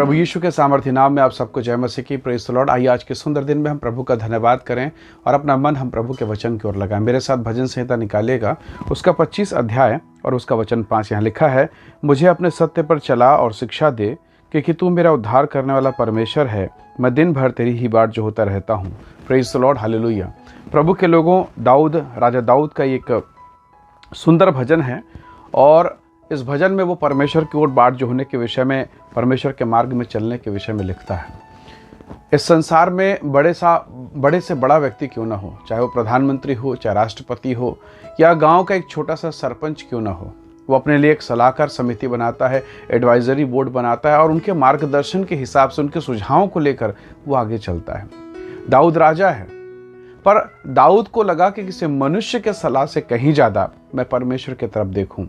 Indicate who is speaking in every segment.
Speaker 1: प्रभु यीशु के सामर्थ्य नाम में आप सबको जय मसीह की। Praise the Lord. आइए आज के सुंदर दिन में हम प्रभु का धन्यवाद करें और अपना मन हम प्रभु के वचन की ओर लगाएं। मेरे साथ भजन संहिता निकालिएगा, उसका 25 अध्याय और उसका वचन 5। यहाँ लिखा है, मुझे अपने सत्य पर चला और शिक्षा दे, क्योंकि तू मेरा उद्धार करने वाला परमेश्वर है। मैं दिन भर तेरी ही बाट जो होता रहता हूँ। Praise the Lord, hallelujah. प्रभु के लोगों, राजा दाऊद का एक सुंदर भजन है और इस भजन में वो परमेश्वर की ओर बाट जो होने के विषय में, परमेश्वर के मार्ग में चलने के विषय में लिखता है। इस संसार में बड़े से बड़ा व्यक्ति क्यों ना हो, चाहे वो प्रधानमंत्री हो, चाहे राष्ट्रपति हो, या गांव का एक छोटा सा सरपंच क्यों ना हो, वो अपने लिए एक सलाहकार समिति बनाता है, एडवाइजरी बोर्ड बनाता है और उनके मार्गदर्शन के हिसाब से, उनके सुझावों को लेकर वो आगे चलता है। दाऊद राजा है, पर दाऊद को लगा कि किसी मनुष्य के सलाह से कहीं ज़्यादा मैं परमेश्वर की तरफ देखूं,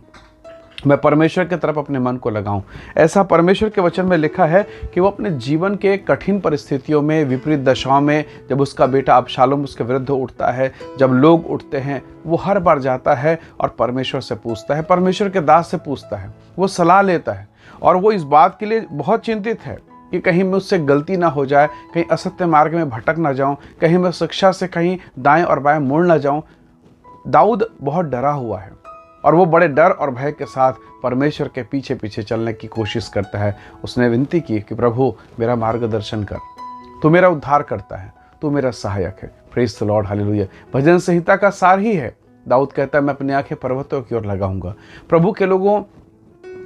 Speaker 1: मैं परमेश्वर की तरफ अपने मन को लगाऊं। ऐसा परमेश्वर के वचन में लिखा है कि वो अपने जीवन के कठिन परिस्थितियों में, विपरीत दशाओं में, जब उसका बेटा अबशालोम उसके विरुद्ध उठता है, जब लोग उठते हैं, वो हर बार जाता है और परमेश्वर से पूछता है, परमेश्वर के दास से पूछता है, वो सलाह लेता है। और वो इस बात के लिए बहुत चिंतित है कि कहीं मुझसे गलती ना हो जाए, कहीं असत्य मार्ग में भटक ना जाऊं, कहीं मैं शिक्षा से कहीं दाएं और बाएं मुड़ ना जाऊं। दाऊद बहुत डरा हुआ है और वो बड़े डर और भय के साथ परमेश्वर के पीछे पीछे चलने की कोशिश करता है। उसने विनती की कि प्रभु मेरा मार्गदर्शन कर, तू मेरा उद्धार करता है, तू मेरा सहायक है। Praise the Lord, hallelujah. भजन संहिता का सार ही है। दाऊद कहता है, मैं अपनी आंखें पर्वतों की ओर लगाऊंगा। प्रभु के लोगों,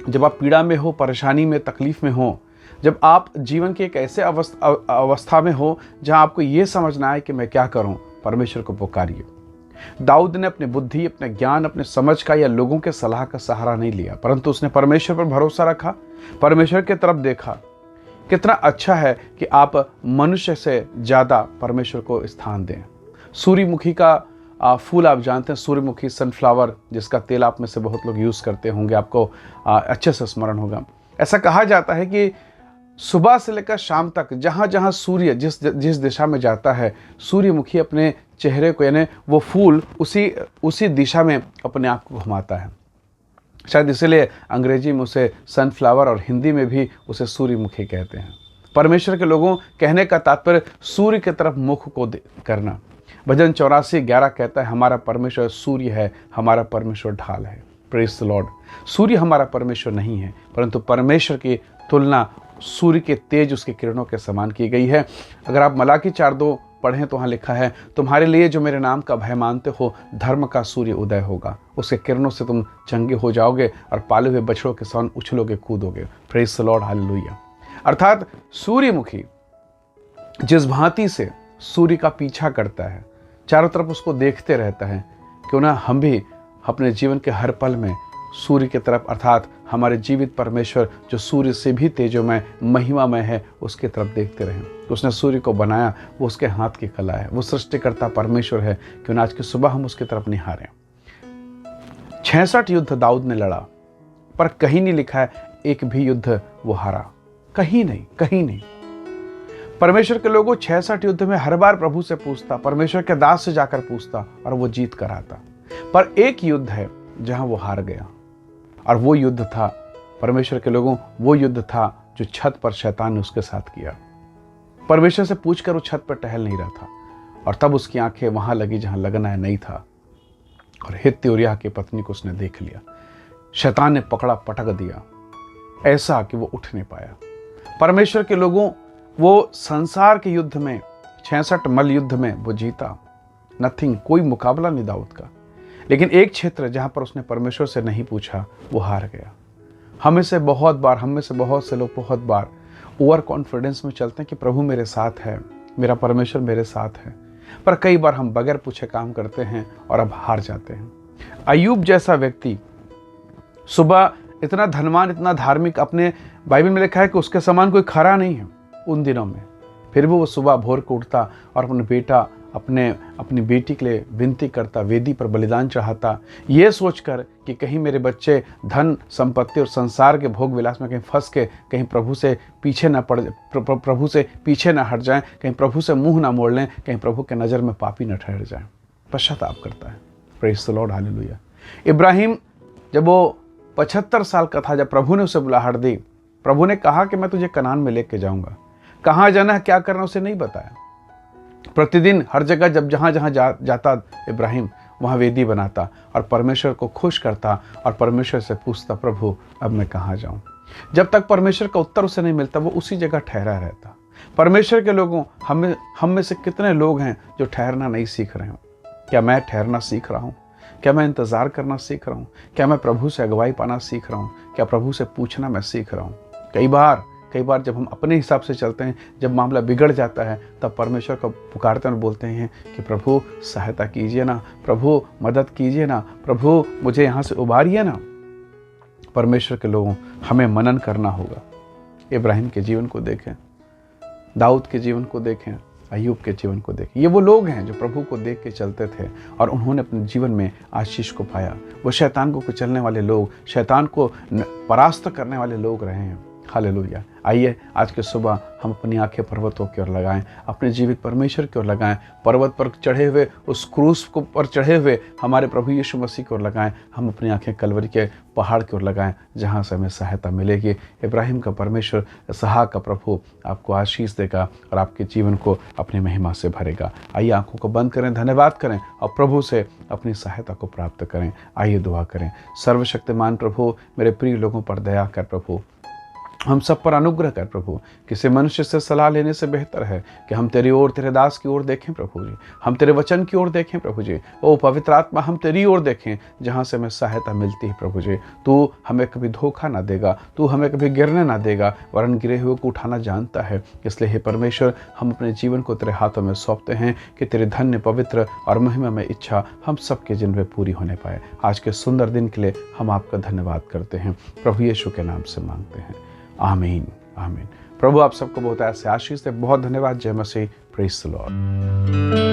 Speaker 1: जब आप पीड़ा में हो, परेशानी में, तकलीफ में हो, जब आप जीवन की एक ऐसे अवस्था में हो जहां आपको ये समझना है कि मैं क्या करूं, परमेश्वर को पुकारिए। दाऊद ने अपनी बुद्धि, अपने ज्ञान, अपने समझ का या लोगों के सलाह का सहारा नहीं लिया, परंतु उसने परमेश्वर पर भरोसा रखा, परमेश्वर की तरफ देखा। कितना अच्छा है कि आप मनुष्य से ज़्यादा परमेश्वर को स्थान दें। सूर्यमुखी का फूल आप जानते हैं, सूर्यमुखी सनफ्लावर, जिसका तेल आप में से बहुत लोग यूज़ करते होंगे, आपको अच्छे से स्मरण होगा। ऐसा कहा जाता है कि सुबह से लेकर शाम तक जहाँ जहाँ सूर्य जिस दिशा में जाता है, सूर्यमुखी अपने चेहरे को, यानी वो फूल उसी दिशा में अपने आप को घुमाता है। शायद इसलिए अंग्रेजी में उसे सनफ्लावर और हिंदी में भी उसे सूर्यमुखी कहते हैं। परमेश्वर के लोगों, कहने का तात्पर्य सूर्य की तरफ मुख को करना। भजन 84:11 कहता है, हमारा परमेश्वर सूर्य है, हमारा परमेश्वर ढाल है। Praise the Lord. सूर्य हमारा परमेश्वर नहीं है, परंतु परमेश्वर की तुलना सूर्य के तेज, उसकी किरणों के समान की गई है। अगर आप मलाकी 4:2 पढ़ें तो वहाँ लिखा है, तुम्हारे लिए जो मेरे नाम का भय मानते हो, धर्म का सूर्य उदय होगा, उसके किरणों से तुम चंगे हो जाओगे और पाले हुए बछड़ों के समान उछलोगे, कूदोगे। Praise the Lord, hallelujah. अर्थात सूर्यमुखी जिस भांति से सूर्य का पीछा करता है, चारों तरफ उसको देखते रहता है, क्यों ना हम भी अपने जीवन के हर पल में सूर्य की तरफ, अर्थात हमारे जीवित परमेश्वर जो सूर्य से भी तेजोमय, महिमामय है, उसकी तरफ देखते रहें। उसने सूर्य को बनाया, वो उसके हाथ की कला है, वो सृष्टिकर्ता परमेश्वर है। क्यों ना आज की सुबह हम उसकी तरफ निहारें। 66 युद्ध दाऊद ने लड़ा, पर कहीं नहीं लिखा है एक भी युद्ध वो हारा। कहीं नहीं, कहीं नहीं। परमेश्वर के लोगों, 66 युद्ध में हर बार प्रभु से पूछता, परमेश्वर के दास से जाकर पूछता और वो जीत कर आता। पर एक युद्ध है जहां वो हार गया, और वो युद्ध था, परमेश्वर के लोगों, वो युद्ध था जो छत पर शैतान ने उसके साथ किया। परमेश्वर से पूछकर वो छत पर टहल नहीं रहा था, और तब उसकी आंखें वहां लगी जहां लगना है नहीं था, और हित्ती उरिय्याह की पत्नी को उसने देख लिया। शैतान ने पकड़ा, पटक दिया, ऐसा कि वो उठ नहीं पाया। परमेश्वर के लोगों, वो संसार के युद्ध में, 66 मल युद्ध में वो जीता। नथिंग, कोई मुकाबला नहीं दाऊद का। लेकिन एक क्षेत्र जहां पर उसने परमेश्वर से नहीं पूछा, वो हार गया। हम में से बहुत से लोग बहुत बार ओवर कॉन्फिडेंस में चलते हैं कि प्रभु मेरे साथ है, मेरा परमेश्वर मेरे साथ है, पर कई बार हम बगैर पूछे काम करते हैं और अब हार जाते हैं। अय्यूब जैसा व्यक्ति, सुबह इतना धनवान, इतना धार्मिक, अपने बाइबल में लिखा है कि उसके समान कोई खरा नहीं है उन दिनों में, फिर भी वो सुबह भोर को उठता और अपनी बेटी के लिए विनती करता, वेदी पर बलिदान चढ़ाता, ये सोचकर कि कहीं मेरे बच्चे धन संपत्ति और संसार के भोग विलास में कहीं फंस के कहीं प्रभु से पीछे न हट जाएं, कहीं प्रभु से मुंह ना मोड़ लें, कहीं प्रभु के नज़र में पापी न ठहर जाएं। पश्चाताप करता है। Praise the Lord, hallelujah. Ibrahim जब वो 75 साल का था, जब प्रभु ने उसे बुलाहट दी, प्रभु ने कहा कि मैं तुझे कनान में लेके जाऊंगा। कहाँ जाना है, क्या करना, उसे नहीं बताया। प्रतिदिन हर जगह जब जहाँ जहाँ जाता इब्राहिम वहाँ वेदी बनाता और परमेश्वर को खुश करता और परमेश्वर से पूछता, प्रभु अब मैं कहाँ जाऊँ। जब तक परमेश्वर का उत्तर उसे नहीं मिलता वो उसी जगह ठहरा रहता। परमेश्वर के लोगों, हम में से कितने लोग हैं जो ठहरना नहीं सीख रहे हो? क्या मैं ठहरना सीख रहा हूँ? क्या मैं इंतज़ार करना सीख रहा हूँ? क्या मैं प्रभु से अगुवाई पाना सीख रहा हूँ? क्या प्रभु से पूछना मैं सीख रहा हूँ? कई बार जब हम अपने हिसाब से चलते हैं, जब मामला बिगड़ जाता है, तब परमेश्वर को पुकारते हैं और बोलते हैं कि प्रभु सहायता कीजिए ना, प्रभु मदद कीजिए ना, प्रभु मुझे यहाँ से उबारिए ना। परमेश्वर के लोगों, हमें मनन करना होगा। इब्राहिम के जीवन को देखें, दाऊद के जीवन को देखें, अय्यूब के जीवन को देखें। ये वो लोग हैं जो प्रभु को देख के चलते थे और उन्होंने अपने जीवन में आशीष को पाया। वो शैतान को कुचलने वाले लोग, शैतान को परास्त करने वाले लोग रहे हैं। हालेलुया। आइए आज के सुबह हम अपनी आंखें पर्वतों की ओर लगाएं, अपने जीवित परमेश्वर की ओर लगाएं, पर्वत पर चढ़े हुए उस क्रूस को पर चढ़े हुए हमारे प्रभु यीशु मसीह की ओर लगाएं। हम अपनी आंखें कलवरी के पहाड़ की ओर लगाएं जहां से हमें सहायता मिलेगी। इब्राहिम का परमेश्वर, इसहाक का प्रभु आपको आशीष देगा और आपके जीवन को अपनी महिमा से भरेगा। आइए आंखों को बंद करें, धन्यवाद करें और प्रभु से अपनी सहायता को प्राप्त करें। आइए दुआ करें। सर्वशक्तिमान प्रभु, मेरे प्रिय लोगों पर दया कर प्रभु, हम सब पर अनुग्रह कर प्रभु। किसी मनुष्य से सलाह लेने से बेहतर है कि हम तेरी ओर, तेरे दास की ओर देखें प्रभु जी। हम तेरे वचन की ओर देखें प्रभु जी। ओ पवित्र आत्मा, हम तेरी ओर देखें जहाँ से हमें सहायता मिलती है प्रभु जी। तू हमें कभी धोखा ना देगा, तू हमें कभी गिरने ना देगा, वरन गिरे हुए को उठाना जानता है। इसलिए हे परमेश्वर, हम अपने जीवन को तेरे हाथों में सौंपते हैं कि तेरे धन्य, पवित्र और महिमा में इच्छा हम सबके जिन में पूरी होने पाए। आज के सुंदर दिन के लिए हम आपका धन्यवाद करते हैं, प्रभु यीशु के नाम से मांगते हैं। आमीन, आमीन। प्रभु आप सबको बहुत ऐसे आशीष दे। बहुत धन्यवाद। जय मसीह। Praise the Lord.